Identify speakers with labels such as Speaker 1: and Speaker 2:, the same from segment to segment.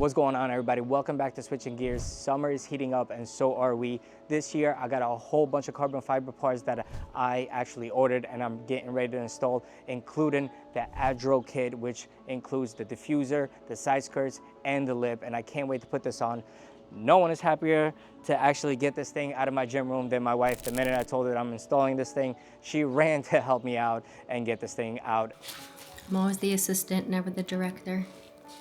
Speaker 1: What's going on, everybody? Welcome back to Switching Gears. Summer is heating up and so are we. This year I got a whole bunch of carbon fiber parts that I actually ordered and I'm getting ready to install, including the Adro kit, which includes the diffuser, the side skirts, and the lip, and I can't wait to put this on. No one is happier to actually get this thing out of my gym room than my wife. The minute I told her I'm installing this thing, she ran to help me out and get this thing out.
Speaker 2: I'm always the assistant, never the director.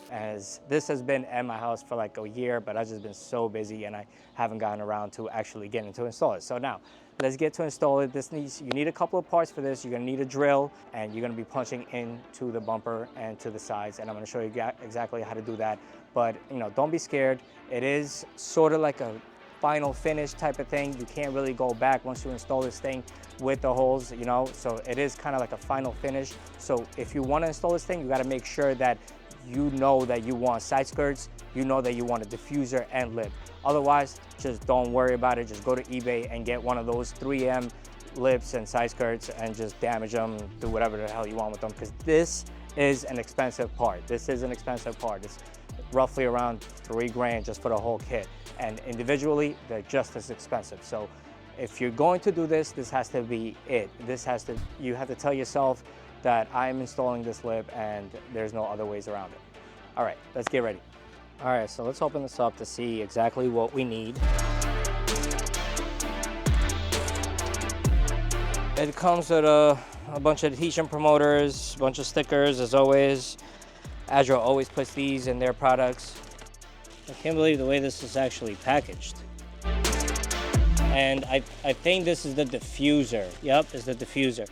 Speaker 1: As this has been at my house for like a year, but I've just been so busy and I haven't gotten around to actually getting to install it. So now, let's get to install it. You need a couple of parts for this. You're gonna need a drill and you're gonna be punching into the bumper and to the sides, and I'm gonna show you exactly how to do that. But don't be scared. It is sort of like a final finish type of thing. You can't really go back once you install this thing with the holes, so it is kind of like a final finish. So if you want to install this thing, you got to make sure that you know that you want side skirts, you know that you want a diffuser and lip. Otherwise, just don't worry about it. Just go to eBay and get one of those 3M lips and side skirts and just damage them, do whatever the hell you want with them, because this is an expensive part. This is an expensive part. It's roughly around $3 grand just for the whole kit, and individually they're just as expensive. So if you're going to do this, this has to be it. You have to tell yourself that I'm installing this lip and there's no other ways around it. All right, let's get ready. All right, so let's open this up to see exactly what we need. It comes with a bunch of adhesion promoters, a bunch of stickers as always. Adro always puts these in their products. I can't believe the way this is actually packaged. And I think this is the diffuser. Yep, it's the diffuser.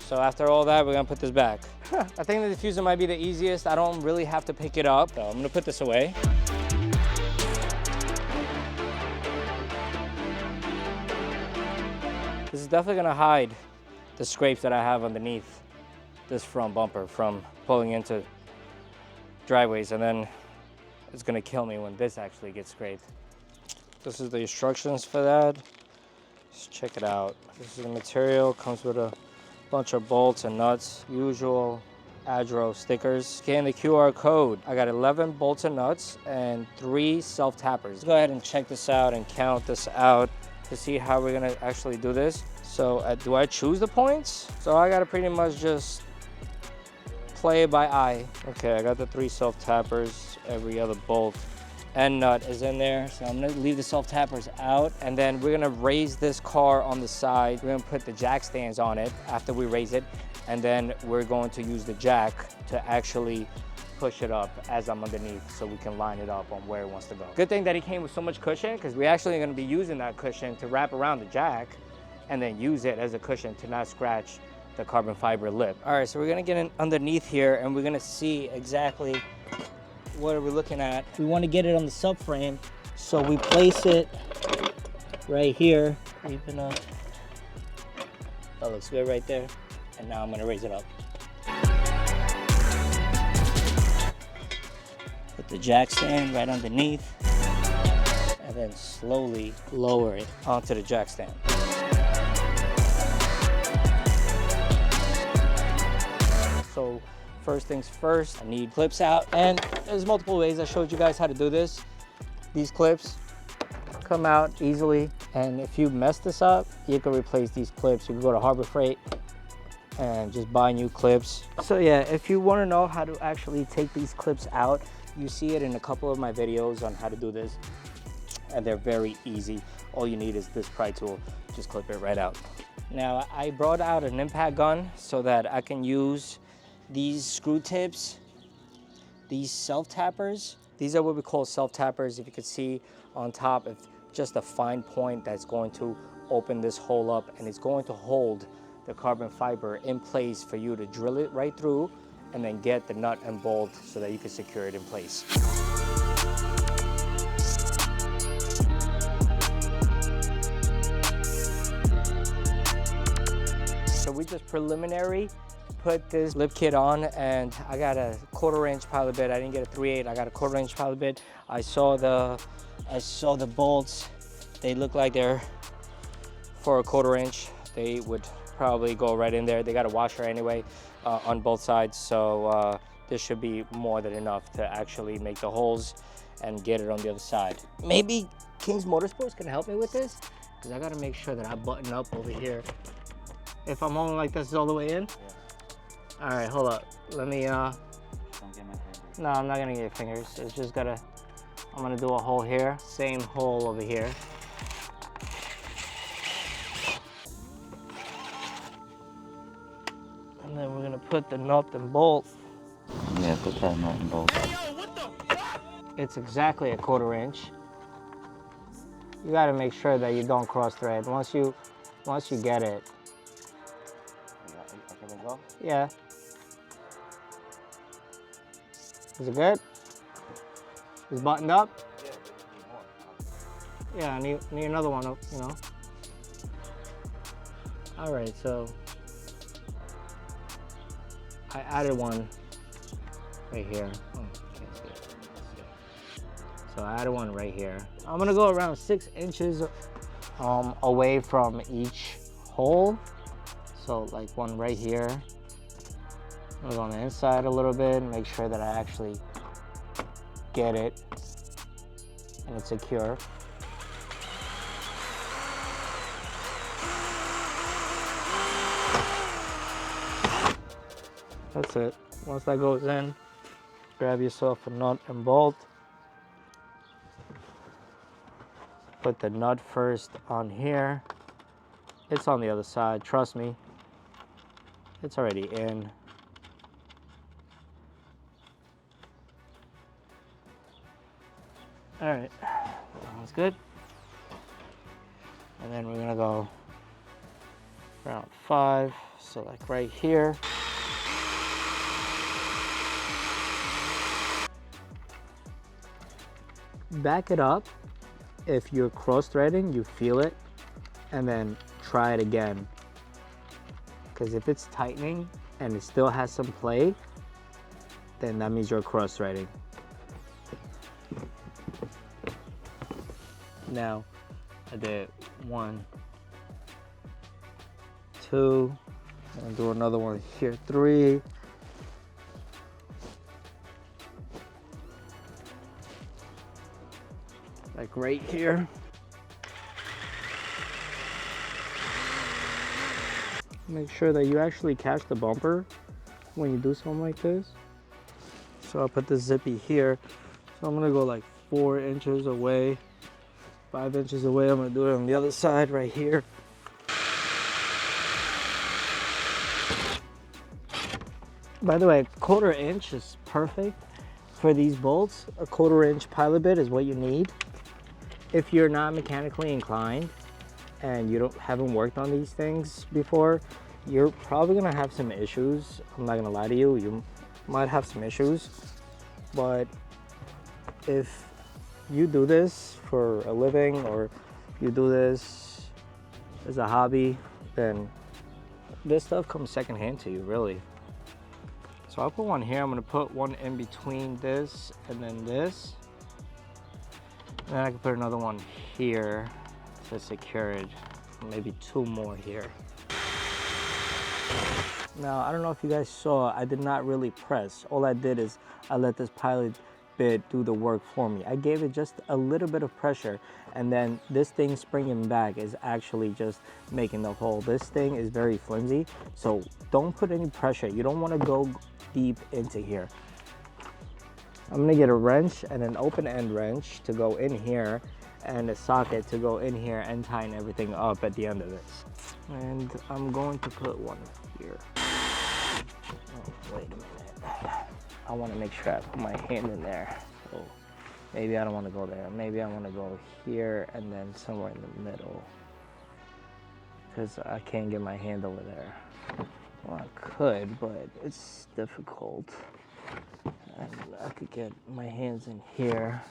Speaker 1: So after all that, we're gonna put this back. I think the diffuser might be the easiest. I don't really have to pick it up. So I'm gonna put this away. This is definitely gonna hide the scrapes that I have underneath this front bumper from pulling into driveways, and then it's gonna kill me when this actually gets scraped. This is the instructions for that. Let's check it out. This is the material, comes with a bunch of bolts and nuts, usual Adro stickers. Scan the QR code. I got 11 bolts and nuts and 3 self-tappers. Let's go ahead and check this out and count this out to see how we're gonna actually do this. So do I choose the points? So I gotta pretty much just play it by eye. Okay, I got the 3 self-tappers. Every other bolt and nut is in there. So I'm gonna leave the self-tappers out, and then we're gonna raise this car on the side. We're gonna put the jack stands on it after we raise it, and then we're going to use the jack to actually push it up as I'm underneath so we can line it up on where it wants to go. Good thing that he came with so much cushion, because we're actually gonna be using that cushion to wrap around the jack and then use it as a cushion to not scratch the carbon fiber lip. All right, so we're gonna get in underneath here and we're gonna see exactly what are we looking at. We want to get it on the subframe, so we place it right here. Even that looks good right there. And now I'm going to raise it up. Put the jack stand right underneath, and then slowly lower it onto the jack stand. So first things first, I need clips out, and there's multiple ways. I showed you guys how to do this. These clips come out easily, and if you mess this up, you can replace these clips. You can go to Harbor Freight and just buy new clips. So yeah, if you want to know how to actually take these clips out, you see it in a couple of my videos on how to do this, and they're very easy. All you need is this pry tool. Just clip it right out. Now, I brought out an impact gun so that I can use these screw tips, these self-tappers. These are what we call self-tappers. If you could see on top, it's just a fine point that's going to open this hole up, and it's going to hold the carbon fiber in place for you to drill it right through and then get the nut and bolt so that you can secure it in place. So we just preliminary put this lip kit on, and I got a 1/4 inch pilot bit. I didn't get a 3/8, I got a 1/4 inch pilot bit. I saw the bolts. They look like they're for a 1/4 inch. They would probably go right in there. They got a washer anyway on both sides, so this should be more than enough to actually make the holes and get it on the other side. Maybe King's Motorsports can help me with this, because I gotta make sure that I button up over here. If I'm holding like this all the way in? Yeah. All right, hold up. Let me, Don't get my fingers. No, I'm not gonna get your fingers. It's just gotta, I'm gonna do a hole here, same hole over here. And then we're gonna put the nut and bolt.
Speaker 3: Yeah, put that nut and bolt.
Speaker 1: It's exactly a 1/4 inch. You gotta make sure that you don't cross thread. Once you get it. Okay, go? Yeah. Is it good? Is it buttoned up? Yeah, I need another one, you know. All right, so I added one right here. Oh, can't see it. So I added one right here. I'm gonna go around 6 inches away from each hole. So like one right here. I'm gonna go on the inside a little bit, make sure that I actually get it and it's secure. That's it. Once that goes in, grab yourself a nut and bolt. Put the nut first on here. It's on the other side, trust me. It's already in. All right, that's good. And then we're gonna go around 5, so like right here. Back it up. If you're cross threading, you feel it, and then try it again. Because if it's tightening and it still has some play, then that means you're cross threading. Now, I did 1, 2, and I'll do another one here, 3. Like right here. Make sure that you actually catch the bumper when you do something like this. So I'll put the zippy here. So I'm gonna go like 4 inches away, 5 inches away. I'm gonna do it on the other side right here. By the way, 1/4 inch is perfect for these bolts. A 1/4 inch pilot bit is what you need. If you're not mechanically inclined and you haven't worked on these things before, you're probably gonna have some issues. I'm not gonna lie to you, you might have some issues. But if you do this for a living or you do this as a hobby, then this stuff comes secondhand to you, really. So I'll put one here. I'm gonna put one in between this and then this. And then I can put another one here to secure it. Maybe 2 more here. Now, I don't know if you guys saw, I did not really press. All I did is I let this pilot bit do the work for me. I gave it just a little bit of pressure, and then this thing springing back is actually just making the hole. This thing is very flimsy, so don't put any pressure. You don't want to go deep into here. I'm gonna get a wrench and an open end wrench to go in here and a socket to go in here and tighten everything up at the end of this. And I'm going to put one here. Oh, wait a minute. I want to make sure I put my hand in there. So maybe I don't want to go there. Maybe I want to go here and then somewhere in the middle, because I can't get my hand over there. Well, I could, but it's difficult. And I could get my hands in here.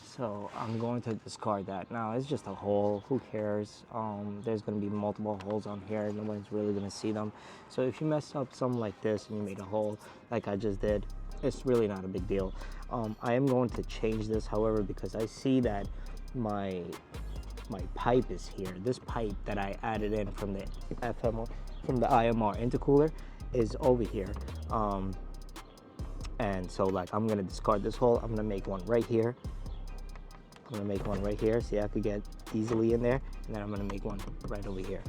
Speaker 1: So I'm going to discard that. Now it's just a hole, who cares? There's gonna be multiple holes on here. Nobody's really gonna see them. So if you mess up something like this and you made a hole like I just did, it's really not a big deal. I am going to change this, however, because I see that my pipe is here. This pipe that I added in from the IMR intercooler is over here. And so like I'm gonna discard this hole. I'm gonna make one right here. I'm gonna make one right here. See, I could get easily in there. And then I'm gonna make one right over here.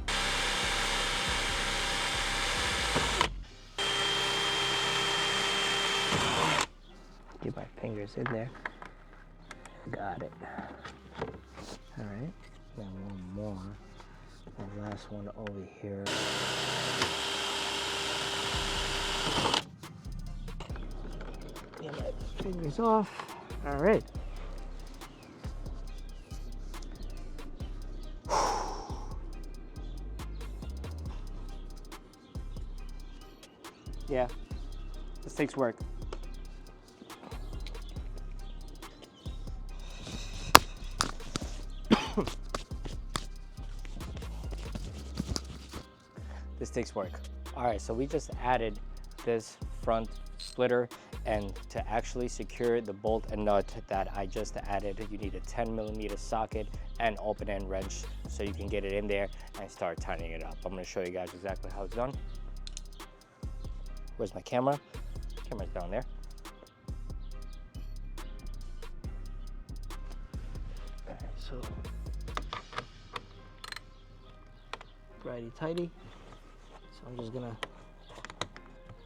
Speaker 1: Get my fingers in there. Got it. All right, now one more. The last one over here. Get my fingers off. All right. Yeah, this takes work. This takes work. All right, so we just added this front splitter, and to actually secure the bolt and nut that I just added, you need a 10mm socket and open end wrench so you can get it in there and start tightening it up. I'm gonna show you guys exactly how it's done. Where's my camera? Camera's down there. All right, so righty tighty. So I'm just gonna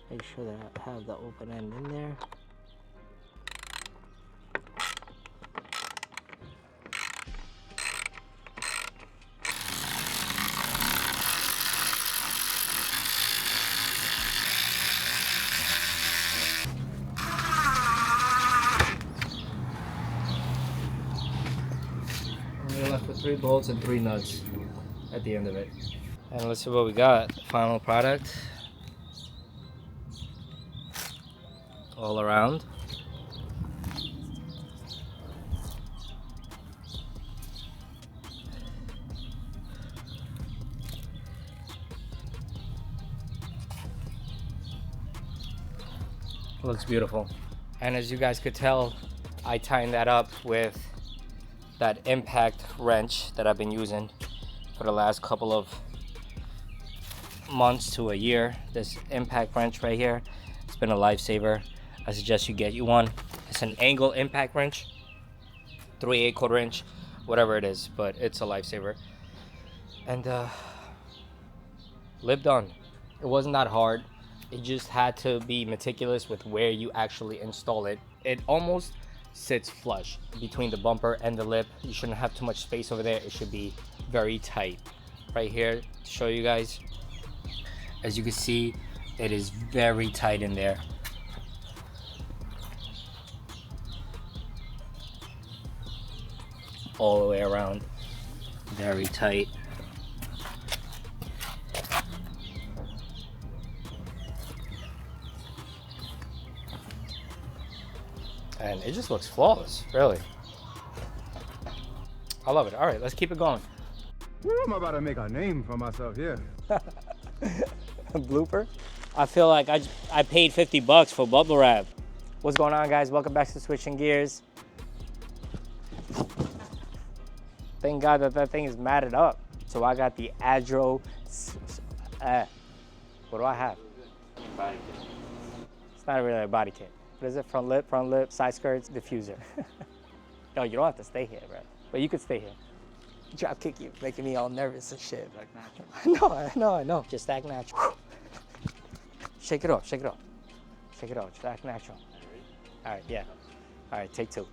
Speaker 1: make sure that I have the open end in there. We're left with 3 bolts and 3 nuts at the end of it. And let's see what we got. Final product. All around. Looks beautiful. And as you guys could tell, I tightened that up with that impact wrench that I've been using for the last couple of months to a year. This impact wrench right here, it's been a lifesaver. I suggest you get you one. It's an angle impact wrench, 3/8 inch, whatever it is, but it's a lifesaver. And lib done. It wasn't that hard. It just had to be meticulous with where you actually install it. It almost sits flush between the bumper and the lip. You shouldn't have too much space over there. It should be very tight. Right here to show you guys. As you can see, it is very tight in there. All the way around. Very tight. And it just looks flawless, really. I love it. All right, let's keep it going.
Speaker 4: Woo, I'm about to make a name for myself here.
Speaker 1: Blooper. I feel like I paid 50 bucks for bubble wrap. What's going on, guys? Welcome back to Switching Gears. Thank God that thing is matted up. So I got the Adro. What do I have?
Speaker 3: Body kit.
Speaker 1: It's not really a body kit. What is it? Front lip, side skirts, diffuser. No, you don't have to stay here, bro. But you could stay here. Drop kick you, making me all nervous and shit.
Speaker 3: Like natural.
Speaker 1: I know. Just act natural. Shake it off. Just act natural. All right, yeah. All right, take 2.